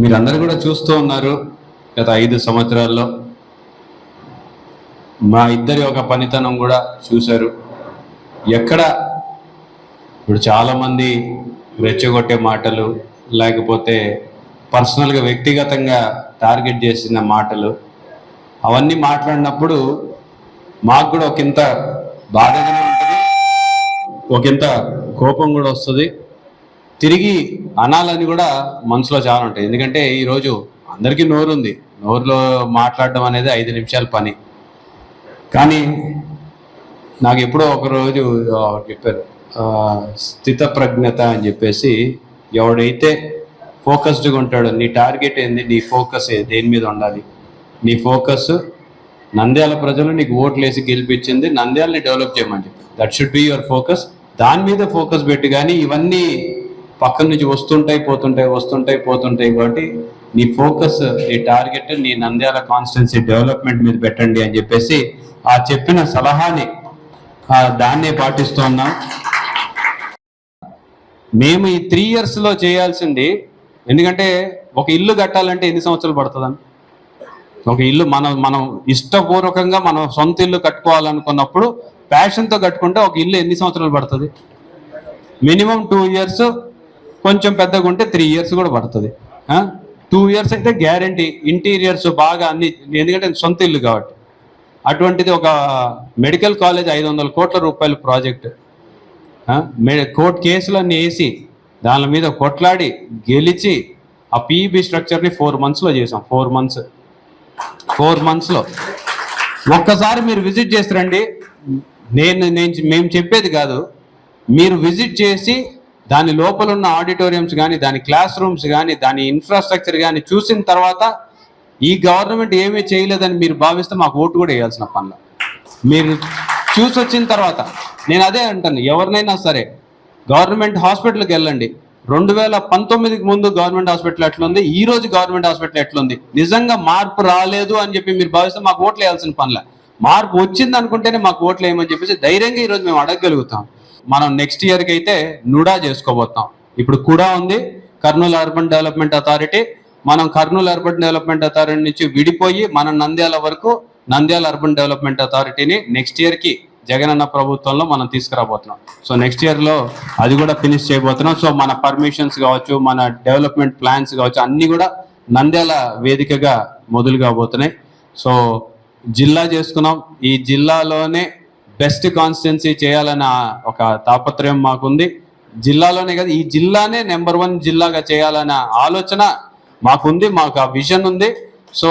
మీరందరూ కూడా చూస్తూ ఉన్నారు గత 5 సంవత్సరాల్లో మా ఇద్దరి ఒక పనితనం కూడా చూశారు. ఎక్కడ ఇప్పుడు చాలామంది రెచ్చగొట్టే మాటలు, లేకపోతే పర్సనల్గా వ్యక్తిగతంగా టార్గెట్ చేసిన మాటలు, అవన్నీ మాట్లాడినప్పుడు మాకు కూడా ఒకంత బాధగానే ఉంటుంది, ఒకంత కోపం కూడా వస్తుంది. తిరిగి అనాలని కూడా మనసులో చాలా ఉంటాయి. ఎందుకంటే ఈరోజు అందరికీ నోరుంది, నోరులో మాట్లాడడం అనేది 5 నిమిషాల పని. కానీ నాకు ఎప్పుడో ఒకరోజు చెప్పారు, స్థితప్రజ్ఞత అని చెప్పేసి, ఎవడైతే ఫోకస్డ్గా ఉంటాడో, నీ టార్గెట్ ఏంది, నీ ఫోకస్ దేని మీద ఉండాలి, నీ ఫోకస్ నంద్యాల ప్రజలు నీకు ఓట్లు వేసి గెలిపించింది నంద్యాలని డెవలప్ చేయమని చెప్పి, that should be your focus. దాని మీద ఫోకస్ పెట్టి, కానీ ఇవన్నీ పక్కన నుంచి వస్తుంటాయి పోతుంటాయి కాబట్టి నీ ఫోకస్, నీ టార్గెట్ నీ నంద్యాల కాన్స్టిట్యున్సీ డెవలప్మెంట్ మీద పెట్టండి అని చెప్పేసి ఆ చెప్పిన సలహాని దాన్నే పాటిస్తూ ఉన్నాం. మేము ఈ 3 yearsలో చేయాల్సింది, ఎందుకంటే ఒక ఇల్లు కట్టాలంటే ఎన్ని సంవత్సరాలు పడుతుందని, ఒక ఇల్లు మనం ఇష్టపూర్వకంగా మనం సొంత ఇల్లు కట్టుకోవాలనుకున్నప్పుడు ప్యాషన్తో కట్టుకుంటే ఒక ఇల్లు ఎన్ని సంవత్సరాలు పడుతుంది? మినిమం 2 years, కొంచెం పెద్దగా ఉంటే 3 years కూడా పడుతుంది. 2 years అయితే గ్యారంటీ. ఇంటీరియర్స్ బాగా అన్ని, ఎందుకంటే సొంత ఇల్లు కాబట్టి. అటువంటిది ఒక మెడికల్ కాలేజ్ 500 కోట్ల రూపాయల ప్రాజెక్ట్, కోర్టు కేసులన్నీ వేసి దాని మీద కొట్లాడి గెలిచి ఆ పీఈబీ స్ట్రక్చర్ని 4 monthsలో చేసాం. 4 monthsలో ఒక్కసారి మీరు విజిట్ చేసి రండి. మేము చెప్పేది కాదు, మీరు విజిట్ చేసి దాని లోపల ఉన్న ఆడిటోరియంస్ కానీ, దాని క్లాస్ రూమ్స్ కానీ, దాని ఇన్ఫ్రాస్ట్రక్చర్ కానీ చూసిన తర్వాత ఈ గవర్నమెంట్ ఏమీ చేయలేదని మీరు భావిస్తే మాకు ఓటు కూడా వేయాల్సిన పనులు. మీరు చూసి వచ్చిన తర్వాత నేను అదే అంటాను, ఎవరినైనా సరే గవర్నమెంట్ హాస్పిటల్కి వెళ్ళండి. 2019కి ముందు గవర్నమెంట్ హాస్పిటల్ ఎట్లుంది, ఈ రోజు గవర్నమెంట్ హాస్పిటల్ ఎట్లుంది? నిజంగా మార్పు రాలేదు అని చెప్పి మీరు భావిస్తే మాకు ఓట్లు వేయాల్సిన పనులే. మార్పు వచ్చింది అనుకుంటేనే మాకు ఓట్లు వేయమని చెప్పేసి ధైర్యంగా ఈరోజు మేము అడగగలుగుతాం. మనం నెక్స్ట్ ఇయర్కి అయితే నుడా చేసుకోబోతాం. ఇప్పుడు కూడా ఉంది కర్నూలు అర్బన్ డెవలప్మెంట్ అథారిటీ. మనం కర్నూలు అర్బన్ డెవలప్మెంట్ అథారిటీ నుంచి విడిపోయి మనం నంద్యాల వరకు నంద్యాల అర్బన్ డెవలప్మెంట్ అథారిటీని నెక్స్ట్ ఇయర్కి జగనన్న ప్రభుత్వంలో మనం తీసుకురాబోతున్నాం. సో నెక్స్ట్ ఇయర్లో అది కూడా ఫినిష్ చేయబోతున్నాం. సో మన పర్మిషన్స్ కావచ్చు, మన డెవలప్మెంట్ ప్లాన్స్ కావచ్చు, అన్నీ కూడా నంద్యాల వేదికగా మొదలు కాబోతున్నాయి. సో జిల్లా చేసుకున్నాం. ఈ జిల్లాలోనే బెస్ట్ కాన్స్టిట్యున్సీ చేయాలన్న ఒక తాపత్రయం మాకుంది. జిల్లాలోనే కదా, ఈ జిల్లానే నెంబర్ 1 జిల్లాగా చేయాలన్న ఆలోచన మాకుంది, మాకు ఆ విజన్ ఉంది. సో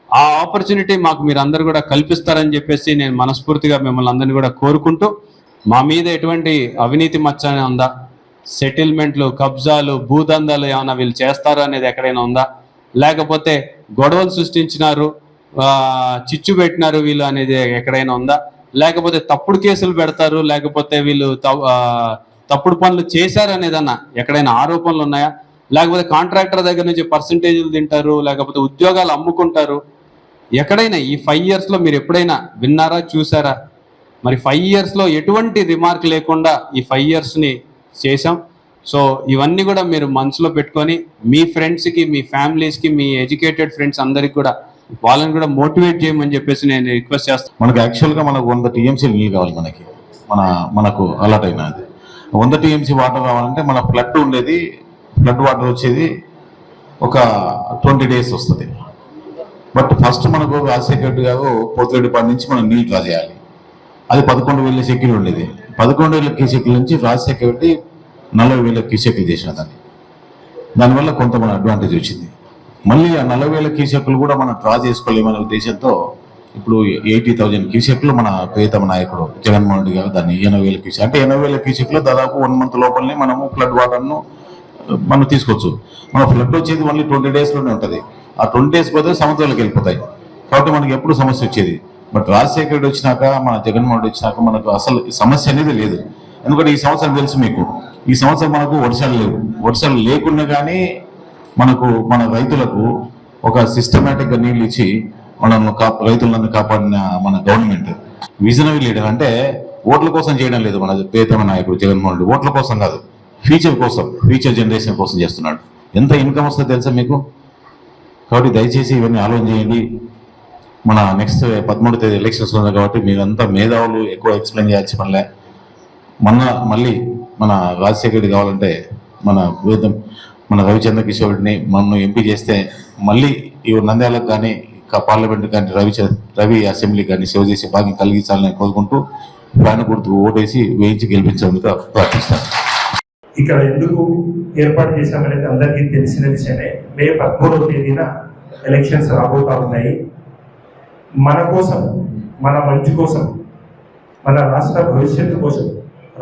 ఆ ఆపర్చునిటీ మాకు మీరు అందరూ కూడా కల్పిస్తారని చెప్పేసి నేను మనస్ఫూర్తిగా మిమ్మల్ని అందరినీ కూడా కోరుకుంటూ, మా మీద ఎటువంటి అవినీతి మచ్చ ఉందా, సెటిల్మెంట్లు, కబ్జాలు, భూదందాలు ఏమైనా వీళ్ళు చేస్తారు అనేది ఎక్కడైనా ఉందా, లేకపోతే గొడవలు సృష్టించినారు, చిచ్చు పెట్టినారు వీళ్ళు అనేది ఎక్కడైనా ఉందా, లేకపోతే తప్పుడు కేసులు పెడతారు, లేకపోతే వీళ్ళు తప్పుడు పనులు చేశారు అనేదన్నా ఎక్కడైనా ఆరోపణలు ఉన్నాయా, లేకపోతే కాంట్రాక్టర్ దగ్గర నుంచి పర్సంటేజీలు తింటారు, లేకపోతే ఉద్యోగాలు అమ్ముకుంటారు, ఎక్కడైనా ఈ 5 yearsలో మీరు ఎప్పుడైనా విన్నారా, చూసారా? మరి 5 yearsలో ఎటువంటి రిమార్క్ లేకుండా ఈ 5 yearsని చేసాం. సో ఇవన్నీ కూడా మీరు మనసులో పెట్టుకొని మీ ఫ్రెండ్స్కి, మీ ఫ్యామిలీస్కి, మీ ఎడ్యుకేటెడ్ ఫ్రెండ్స్ అందరికి కూడా వాళ్ళని కూడా మోటివేట్ చేయమని చెప్పేసి నేను రిక్వెస్ట్ చేస్తాను. మనకు యాక్చువల్గా మనకు 100 TMC నీళ్ళు కావాలి. మనకు అలాట్ అయినది 100 TMC వాటర్ కావాలంటే మన ఫ్లడ్ ఉండేది, ఫ్లడ్ వాటర్ వచ్చేది ఒక 20 days వస్తుంది. బట్ ఫస్ట్ మనకు రాజశేఖర్ గారు పోతిరెడ్డిపాటి నుంచి మనం నీళ్ళు డ్రా చేయాలి. అది 11,000 క్యూసెక్లు ఉండేది. 11,000 క్యూసెక్ల నుంచి రాజశేఖర్ రెడ్డి 40,000 క్యూసెక్లు చేసిన దానివల్ల కొంత మన అడ్వాంటేజ్ వచ్చింది. మళ్ళీ ఆ 40,000 క్యూసెక్లు కూడా మనం డ్రా చేసుకోలేమనే ఉద్దేశంతో ఇప్పుడు 80,000 క్యూసెక్లు మన ప్రియతమ నాయకుడు జగన్మోహన్ రెడ్డి గారు దాన్ని 80,000 క్యూసెక్, అంటే 80,000 క్యూసెక్లో దాదాపు 1 month లోపలనే మనము ఫ్లడ్ వాటర్ను మనం తీసుకోవచ్చు. మన ఫ్లడ్ వచ్చేది మళ్ళీ 20 daysలోనే ఉంటుంది. ఆ 20 days పోతే సముద్రంలోకి వెళ్ళిపోతాయి. కాబట్టి మనకి ఎప్పుడు సమస్య వచ్చేది. బట్ రాజశేఖర్ రెడ్డి వచ్చినాక, మన జగన్మోహన్ రెడ్డి వచ్చినాక మనకు అసలు సమస్య అనేది లేదు. ఎందుకంటే ఈ సంవత్సరం తెలుసు మీకు, ఈ సంవత్సరం మనకు వర్షాలు లేవు. వర్షాలు లేకుండా కానీ మనకు మన రైతులకు ఒక సిస్టమేటిక్గా నీళ్ళు ఇచ్చి మనల్ని రైతులను కాపాడిన మన గవర్నమెంట్ విజనరీ లీడర్. అంటే ఓట్ల కోసం చేయడం లేదు మన ప్రియతమ నాయకుడు జగన్మోహన్ రెడ్డి, ఓట్ల కోసం కాదు, ఫ్యూచర్ కోసం, ఫ్యూచర్ జనరేషన్ కోసం చేస్తున్నాడు. ఎంత ఇన్కమ్ వస్తుందో తెలుసా మీకు? కాబట్టి దయచేసి ఇవన్నీ ఆలోచన చేయండి. మన నెక్స్ట్ 13వ తేదీ ఎలక్షన్స్ ఉన్నాయి కాబట్టి మీరంతా మేధావులు, ఎక్కువ ఎక్స్ప్లెయిన్ చేయాల్సి పనిలే. మళ్ళీ మన రాజశేఖర రెడ్డి కావాలంటే మన రవిచంద్ర కిషోర్ రెడ్డిని మనం ఎంపీ చేస్తే మళ్ళీ ఈ నంద్యాలకు కానీ పార్లమెంట్ కానీ రవి అసెంబ్లీ కానీ సేవ చేసే భాగ్యం కలిగించాలని కోరుకుంటూ ఫ్యాన్ గుర్తు ఓటేసి వేయించి గెలిపించేందుకు ప్రార్థిస్తాను. ఇక్కడ ఎందుకు ఏర్పాటు చేశామనేది అందరికీ తెలిసిన విషయమే. మే 13వ తేదీన ఎలక్షన్స్ రాబోతా ఉన్నాయి. మన కోసం, మన మంచి కోసం, మన రాష్ట్ర భవిష్యత్తు కోసం,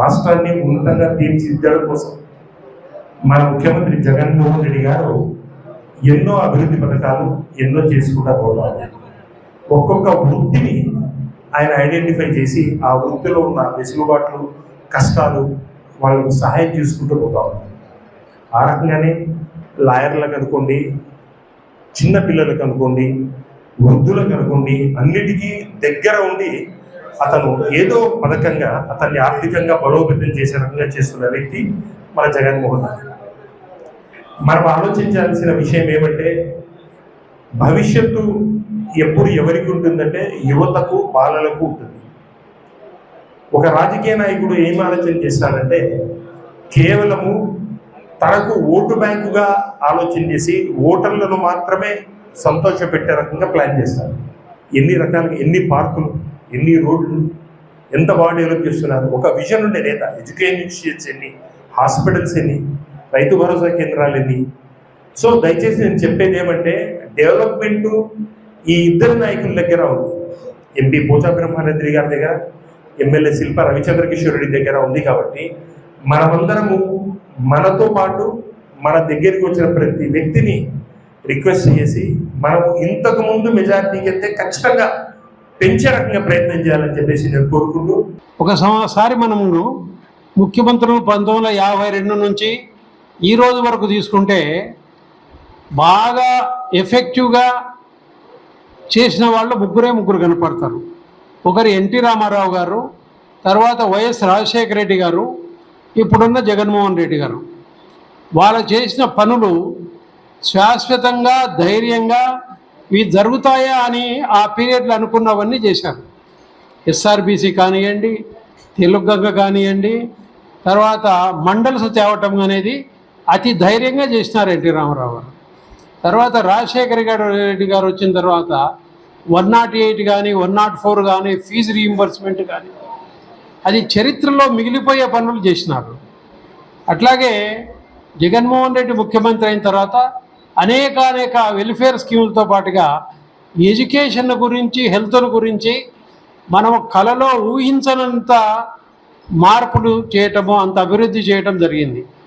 రాష్ట్రాన్ని ఉన్నతంగా తీర్చిదిద్దడం కోసం మన ముఖ్యమంత్రి జగన్మోహన్ రెడ్డి గారు ఎన్నో అభివృద్ధి పథకాలు ఎన్నో చేసుకుంటా పోతారు. ఒక్కొక్క వృత్తిని ఆయన ఐడెంటిఫై చేసి ఆ వృత్తిలో ఉన్న వెసులుబాట్లు, కష్టాలు వాళ్ళకు సహాయం చేసుకుంటూ పోతా ఉన్నారు. ఆ రకంగానే లాయర్లకు అనుకోండి, చిన్నపిల్లలకు అనుకోండి, వృద్ధులకు అనుకోండి, అన్నిటికీ దగ్గర ఉండి అతను ఏదో పథకంగా అతన్ని ఆర్థికంగా బలోపేతం చేసే రకంగా చేస్తున్న వ్యక్తి మన జగన్మోహన్ రెడ్డి. మనం ఆలోచించాల్సిన విషయం ఏమంటే, భవిష్యత్తు ఎప్పుడు ఎవరికి ఉంటుందంటే యువతకు, బాలలకు ఉంటుంది. ఒక రాజకీయ నాయకుడు ఏం ఆలోచన చేస్తాడంటే కేవలము తనకు ఓటు బ్యాంకుగా ఆలోచన చేసి ఓటర్లను మాత్రమే సంతోష పెట్టే రకంగా ప్లాన్ చేస్తారు. ఎన్ని రకాలుగా, ఎన్ని పార్కులు, ఎన్ని రోడ్లు, ఎంత బాగా డెవలప్ చేస్తున్నారు. ఒక విజన్ ఉండే నేత. ఎడ్యుకేషన్ ఇన్స్టిట్యూట్స్ ఎన్ని, హాస్పిటల్స్ ఎన్ని, రైతు భరోసా కేంద్రాలు ఎన్ని. సో దయచేసి నేను చెప్పేది ఏమంటే, డెవలప్మెంట్ ఈ ఇద్దరు నాయకుల దగ్గర ఉంది. ఎంపీ పోచా బ్రహ్మానందరి గారి దగ్గర, ఎమ్మెల్యే శిల్ప రవిచంద్ర కిషోర్ రెడ్డి దగ్గర ఉంది. కాబట్టి మనమందరము మనతో పాటు మన దగ్గరికి వచ్చిన ప్రతి వ్యక్తిని రిక్వెస్ట్ చేసి మనము ఇంతకు ముందు మెజారిటీకి అయితే ఖచ్చితంగా పెంచే రకంగా ప్రయత్నం చేయాలని చెప్పేసి నేను కోరుకుంటూ, ఒకసారి మనము ముఖ్యమంత్రులు 1952 నుంచి ఈ రోజు వరకు తీసుకుంటే బాగా ఎఫెక్టివ్గా చేసిన వాళ్ళు ముగ్గురు కనపడతారు. ఒకరు ఎన్టీ రామారావు గారు, తర్వాత వైఎస్ రాజశేఖర రెడ్డి గారు, ఇప్పుడున్న జగన్మోహన్ రెడ్డి గారు. వాళ్ళు చేసిన పనులు శాశ్వతంగా, ధైర్యంగా ఇవి జరుగుతాయా అని ఆ పీరియడ్లో అనుకున్నవన్నీ చేశారు. ఎస్ఆర్బీసీ కానివ్వండి, తెలుగంగ కానివ్వండి, తర్వాత మండల్స్ తేవటం అనేది అతి ధైర్యంగా చేసినారు ఎన్టీ రామారావు గారు. తర్వాత రాజశేఖర రెడ్డి గారు వచ్చిన తర్వాత 108 కానీ 104 కానీ ఫీజు రీయింబర్స్మెంట్ కానీ అది చరిత్రలో మిగిలిపోయే పనులు చేసినారు. అట్లాగే జగన్మోహన్ రెడ్డి ముఖ్యమంత్రి అయిన తర్వాత అనేక వెల్ఫేర్ స్కీములతో పాటుగా ఎడ్యుకేషన్ గురించి, హెల్త్ గురించి మనం కలలో ఊహించనంత మార్పులు చేయటము, అంత అభివృద్ధి చేయటం జరిగింది.